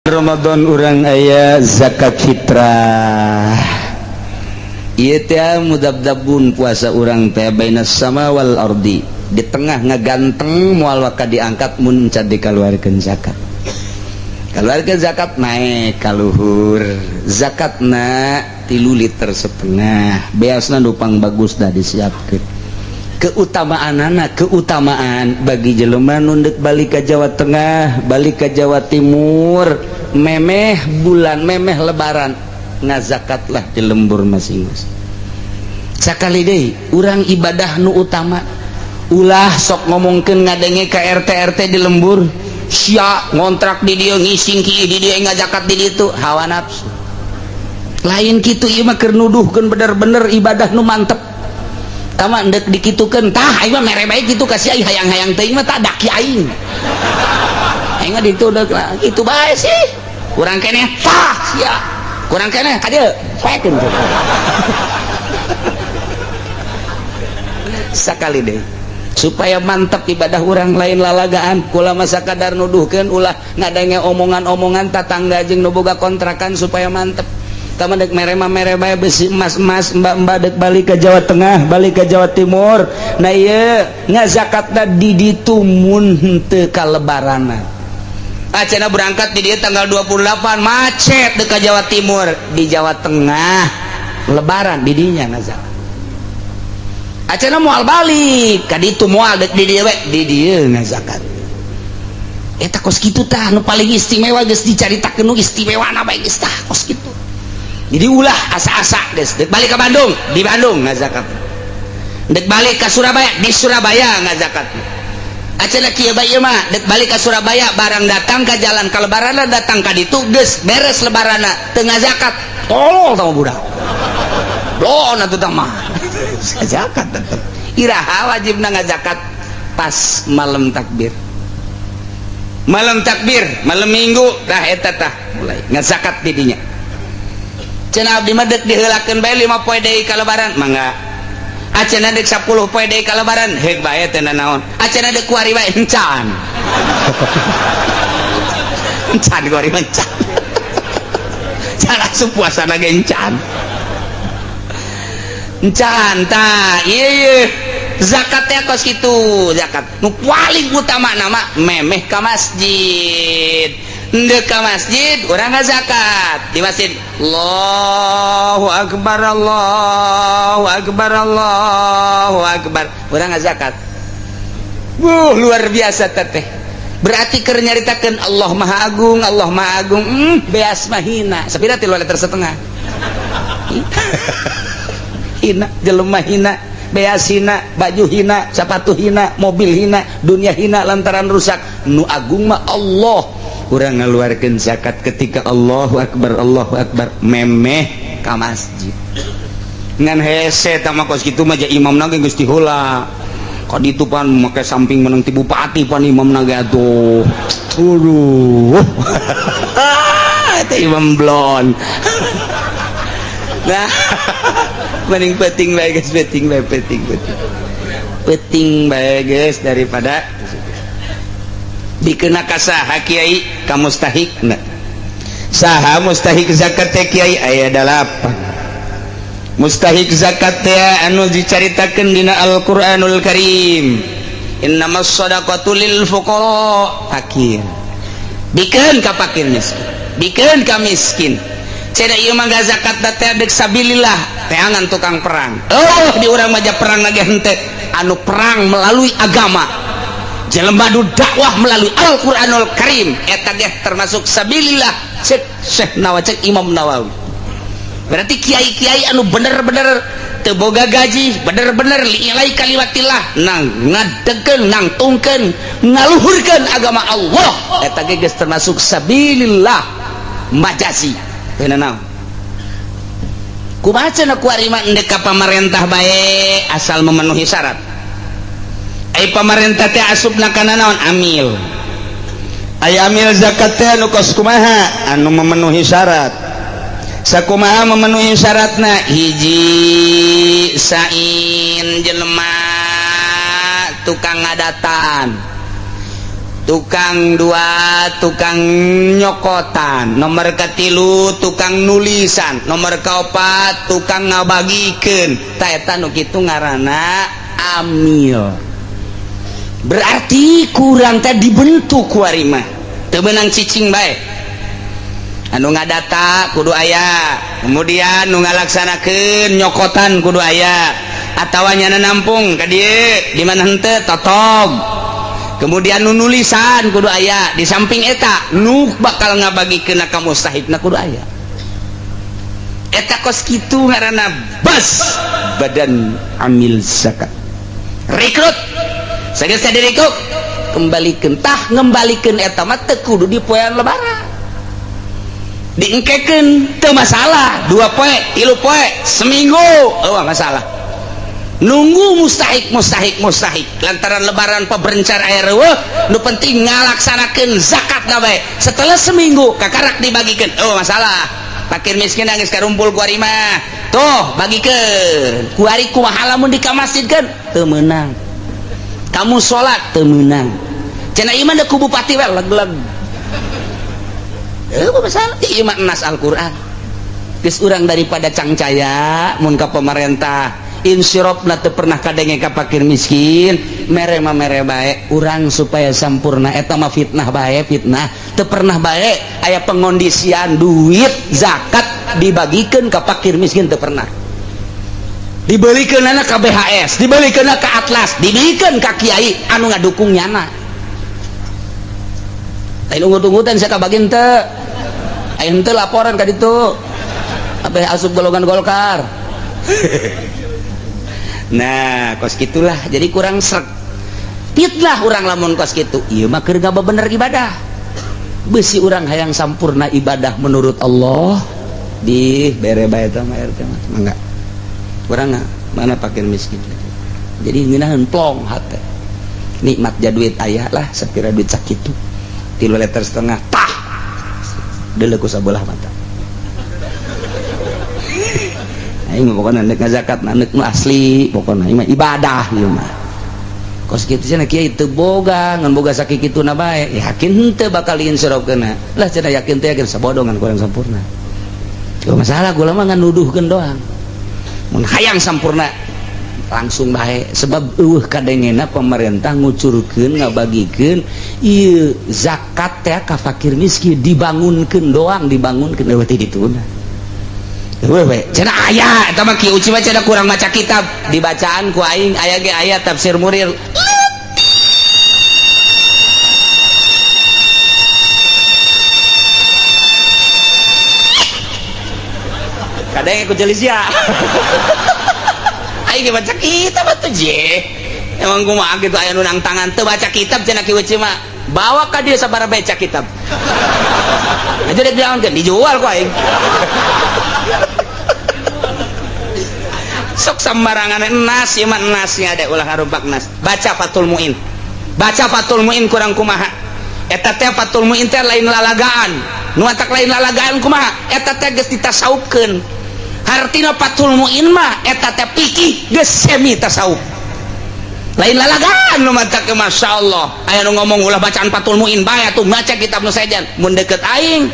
Ramadan urang aya zakat fitrah. Ieu teh mudabdabun puasa urang teh bainas sama wal ardi, di tengah ngaganteng moal waka diangkat mun can dikaluarkeun zakat. Kaluarkeun zakat naik ka luhur. Zakatna 3 liter setengah. Beasna nupang bagus dah disiapkeun. Keutamaanana keutamaan bagi jelema nu deuk balik ka Jawa Tengah, balik ka Jawa Timur, memeh bulan memeh lebaran ngazakatlah di lembur masing-masing. Sakali deui urang ibadah nu utama ulah sok ngomongkeun ngadenge ka RT di lembur, sia ngontrak di dieu ngising kieu di dieu ngazakat di ditu, hawa nafsu. Lain kitu ieu mah keur nuduhkeun bener-bener ibadah nu mantep. Tama ndek dikitukeun tah aing mah mere bae kitu ka si aing hayang-hayang teuing mah tah daki aing. Aing mah ditu deuk kitu bae sih. Urang keneh tah sia. Kurang keneh ka dieu saekeun. Sakali deui supaya mantap ibadah urang lain lalagaan kula masa kadar nuduhkeun ulah ngadenge omongan-omongan tatangga jeung nu boga kontrakan supaya mantap. Tama dek mere bae besi emas mbak dek balik ke Jawa Tengah, balik ke Jawa Timur. Nah ieu ngazakatna di ditu mun henteu ka lebarana. Acana berangkat di dieu tanggal 28 macet dek ka Jawa Timur, di Jawa Tengah lebaran di dinya ngazakat. Acana moal balik ka ditu moal dek di dieu we di dieu ngazakat. Eta kos kitu tah nu paling istimewa geus dicaritakeun nu istimewana bae geus tah kos kitu. Jadi ulah asa-asa guys, dek balik ke Bandung, di Bandung ngazakat. Dek balik ke Surabaya, di Surabaya ngazakat. Acana kieu bae mah, dek balik ke Surabaya barang datang ke jalan ka lebaranna datang ka ditu geus beres lebaranna teu ngazakat. Tolol tah budak. Blon atuh tah mah. Ngazakat tetep. Iraha wajibna ngazakat pas malam takbir. Malam takbir, malam Minggu dah eta tah mulai ngazakat di dinya. Cenah abdi mah deuk diheulakeun bae 5 poe deui ka lebaran mangga. Acenah deuk 10 poe deui ka lebaran heug bae teh naon. Acenah deuk kuari bae encan. Encan kuari encan. Cara supuasana ge encan. Encan tah ieu zakat teh kos kitu zakat. Nu paling utama nama memeh ka masjid. Ndek ka masjid urang ngazakat di masjid Allahu akbar Allahu akbar Allahu akbar urang ngazakat. Luar biasa teh. Berarti keur nyaritakeun Allah Maha Agung, Allah Maha Agung. Beas mah hina. Sapira 3 liter setengah. Hina, jelema hina, beas hina, baju hina, sepatu hina, mobil hina, dunia hina lantaran rusak. Nu agung mah Allah. Urang ngaluarkeun zakat ketika Allahu Akbar memeh ka masjid. Ngan hese tah mah kos kitu mah ja imamna ge geus diheula. Ka ditu pan make samping meneng ti bupati pan imamna ge atuh. Aduh. Eta imam blon. Nah, mending peting bae geus peting bae geus daripada dikena ka saha kiai ka mustahikna. Saha mustahik zakat teh kiai aya 8. Mustahik zakat teh anu dicaritakeun dina Al-Qur'anul Karim. Innamas shadaqatu lil fuqara fakir. Bikeun ka fakir miskin. Bikeun ka miskin. Cenah ieu mah zakat teh deuk sabilillah, teangan tukang perang. Oh, di urang mah perang lagi henteu. Anu perang melalui agama. Jelema nu dakwah melalui Al-Qur'anul Karim eta ge termasuk sabilillah cek Syekh Nawawi cek Imam Nawawi. Berarti kiai-kiai anu bener-bener teu boga gaji, bener-bener liilai kalimatillah nang ngadegkeun, nang tungkeun, ngaluhurkeun agama Allah eta ge geus termasuk sabilillah majazi. Teu naon. Kumaha cenah kuari mah endek ka pamarentah bae asal memenuhi syarat. Ai pamarentah teh asupna kana naon amil. Ai amil zakat teh anu kos kumaha anu memenuhi syarat. Sakumaha memenuhi syaratna? Hiji sain jelema tukang ngadataan. tukang 2 tukang nyokotan, nomor katilu tukang nulisan, nomor kaopat tukang ngabagikeun. Ta eta nu kitu ngaranna amil. Berarti kurang teh dibentuk ku ari mah teu meunang cicing bae. Anu ngadata kudu aya, kemudian nu ngalaksanakeun nyokotan kudu aya, atawa nyana nampung ka dieu di mana henteu totog. Kemudian nu nulisan kudu aya, di samping eta nu bakal ngabagikeun ka mustahikna kudu aya. Eta kos kitu ngaranna bas badan amil zakat. Rekrut sageus teh direkrut kembalikeun, tah ngembalikeun eta mah teu kudu di poean lebaran. Diengkekeun teu masalah, 2 poe 3 poe seminggu eueuh masalah. Nunggu mustahik lantaran lebaran peberencar aya reueuh, nu penting ngalaksanakeun zakatna bae. Setelah seminggu kakarak dibagikeun eueuh masalah. Fakir miskin geus karumpul ku ari mah tuh bagikeun ku ari kumaha lamun di ka masjid kan teu meunang, kamu sholat teu meunang, cenah ieu mah da ku bupati we leg-leg. Apa masalah? Ieu mah nas Al-Qur'an. Geus urang daripada cangcaya mun ka pemerintah insyirofna teu pernah kadenge ka fakir miskin, mere mah mere bae urang supaya sampurna eta mah fitnah bae, fitnah teu pernah bae aya pengondisian duit zakat dibagikeun ka fakir miskin teu pernah. Dibelikeunna ka BHS, dibelikeunna ka Atlas, dibelikeun ka kiai anu ngadukung nyana. Lain ungut-ungutan saya kabagian teu aya henteu laporan ka ditu apa asup golongan Golkar. Nah kos gitulah jadi kurang sreg fitnah urang lamun kos kitu. Ieu mah keur bener ibadah beusi urang hayang sampurna ibadah menurut Allah di bere bae teh mah RT mah mangga urang mana fakir miskin jadi ngeunaheun plong hate nikmat jaduit aya lah sapira duit sakitu 3,5 liter tah deuleu ku sabelah mata. Aing mah pokona neuk ngazakat neuk nu asli pokona ieu mah ibadah ieu mah. Kos kitu cenah kieu teu boga ngan boga sakikituna bae yakin henteu bakal diinsyrofkeunna. Lah cenah yakin teh yakin sabodongan kurang sampurna. Teu masalah kula mah ngan nuduhkeun doang. Mun hayang sampurna langsung bae sebab eueuh kadengena pemerintah ngucurkeun ngabagikeun ieu zakat teh ka fakir miskin dibangunkeun doang dibangunkeun eueuh teh dituna eueuh we cenah aya eta mah kieu uci mah cenah kurang maca kitab dibacaan ku aing aya ge aya tafsir Murir kadang ku jelisia aing baca kitab atuh je emang kumaha gitu aya nu nang tangan teu baca kitab cenah kieu mah bawa ka dieu sabaraha baca kitab aja dek diangkeun dijual ku aing sok sambarangan nas ieu mah nasnya ada ulah harumpak nas baca Fathul Muin kurang kumaha eta teh Fathul Muin teh lain lalagaan nu atak lain lalagaan kumaha eta teh geus ditasawufkeun hartina Fathul Muin mah eta teh fikih geus semi tasawuf lain lalagaan nu mata ke masyaallah aya nu ngomong ulah bacaan Fathul Muin bae atuh maca kitab nu saejan mun deukeut aing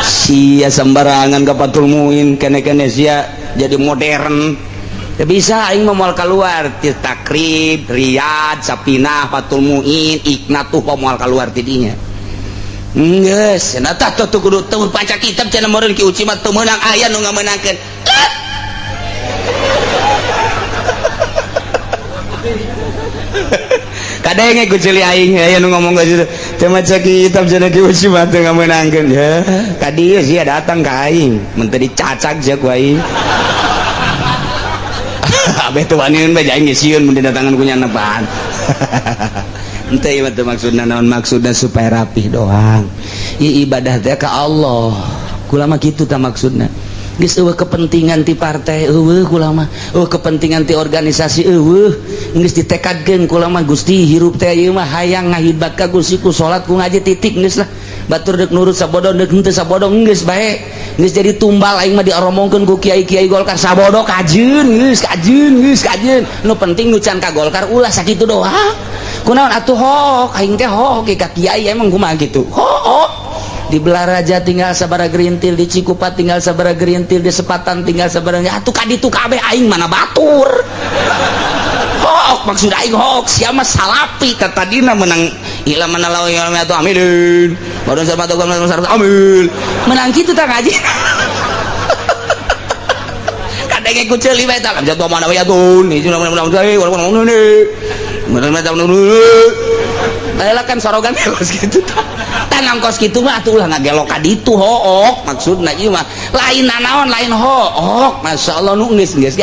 sia sembarangan ka Fathul Muin kene-kene sia jadi modern teu bisa aing mah moal kaluar ti Takrib, Riyad, Sapinah, Fathul Muin, Iqnatuh moal kaluar ti dinya. Geus, cenah tah tuh kudu teu baca kitab cenah meureun ki uci mah teu meunang aya nu ngamenangkeun. Kadenge ku ceuli aing aya nu ngomong ka situ. Teu maca kitab cenah ki uci mah teu ngamenangkeun. Ya, ka dieu sia datang ka aing, mun teu dicacak sia ku aing. Abeh tuh wanin bae aing sieun mun didatangan ku nyana paan. Henteu ieu teh maksudna naon maksudna supaya rapih doang. Ieu ibadah teh ka Allah. Kula mah kitu tah maksudna. Geus eueuh kepentingan ti partai eueuh kula mah. Eueuh kepentingan ti organisasi eueuh. Geus ditekadkeun kula mah Gusti hirup teh ieu mah hayang ngahibat ka Gusti ku salat ku ngaji titik geus lah. batur dek nurut sabodo dek henteu sabodo geus bae geus jadi tumbal aing mah dioromongkeun ku kiai-kiai Golkar sabodo kajeun geus kajeun nu penting nu can ka Golkar ulah sakitu doang kunaon atuh hok aing teh hok ka kiai emang kumaha kitu hok di Belaraja tinggal sabara gerintil, di Cikupa tinggal sabara gerintil, di Sepatan tinggal sabara atuh kaditu kabeh aing mana batur hok maksud aing hok sia mah salapi tadina menang ila manalau ilmu atuh amilin badan sarmata gua amil menang kitu tah ngaji kadenge ku ceuli bae tah jatuh mana we atun ieu menang saya urang ini menang kan sorogan kos gitu tanang kos gitu mah atuh ulah ngagelok ka ditu hook maksudna ieu mah lain nanaon lain hook masyaallah nu geus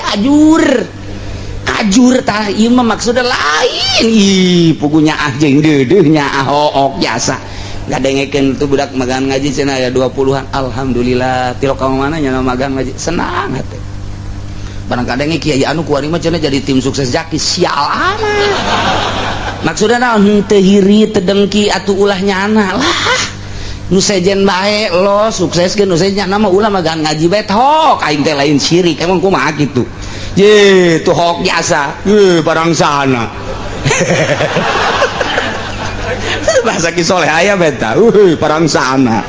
ajur tah ieu mah maksudna lain ih pugunya ah jeung deudeuh nya hook jasa gadengekeun tuh budak magang ngaji cenah aya 20-an alhamdulillah tilok ka mana nya magang ngaji senang hate barang kadenge kiai anu kuari mah cenah jadi tim sukses jaki sial amat maksudna naon teu hiri teu dengki atuh ulah nyana lah nu sejen bae lo sukseskeun nu sejen mah ulah magang ngaji bae hok aing teh lain syirik emang kumaha kitu ye tuh hok jasa ye barang sana bahasa ki soleh aya beta barang sana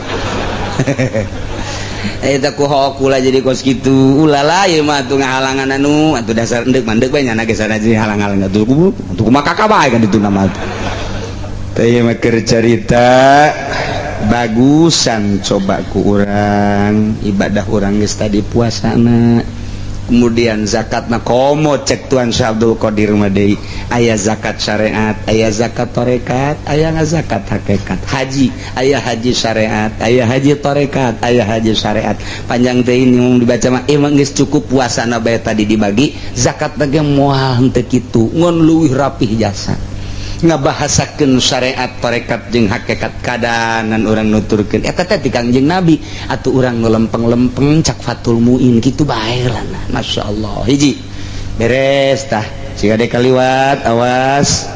eta ku hok ulah jadi kos kitu ulah lah ieu mah atuh ngahalangan anu atuh dasar endek mandek bae nyana geus ada halang-halang atuh kumaha kakak bae kan itu nama teh mah keur carita bagusan coba ku urang ibadah urang geus tadi puasana kemudian zakatna komo cek Tuan Syekh Abdul Qadir mah deui aya zakat syariat aya zakat tarekat aya zakat hakikat haji aya haji syariat aya haji tarekat aya haji syariat panjang teh ini mun dibaca mah emang geus cukup puasana bae tadi dibagi zakatna ge moal henteu kitu ngon leuwih rapih jasa ngabahasakeun syariat tarekat jeung hakikat kadanan urang nuturkeun eta teh ti Kangjeng Nabi atuh urang nu lempeng-lempeng cak Fathul Muin kitu bae lah masyaallah hiji beres tah siga dek kaliwat awas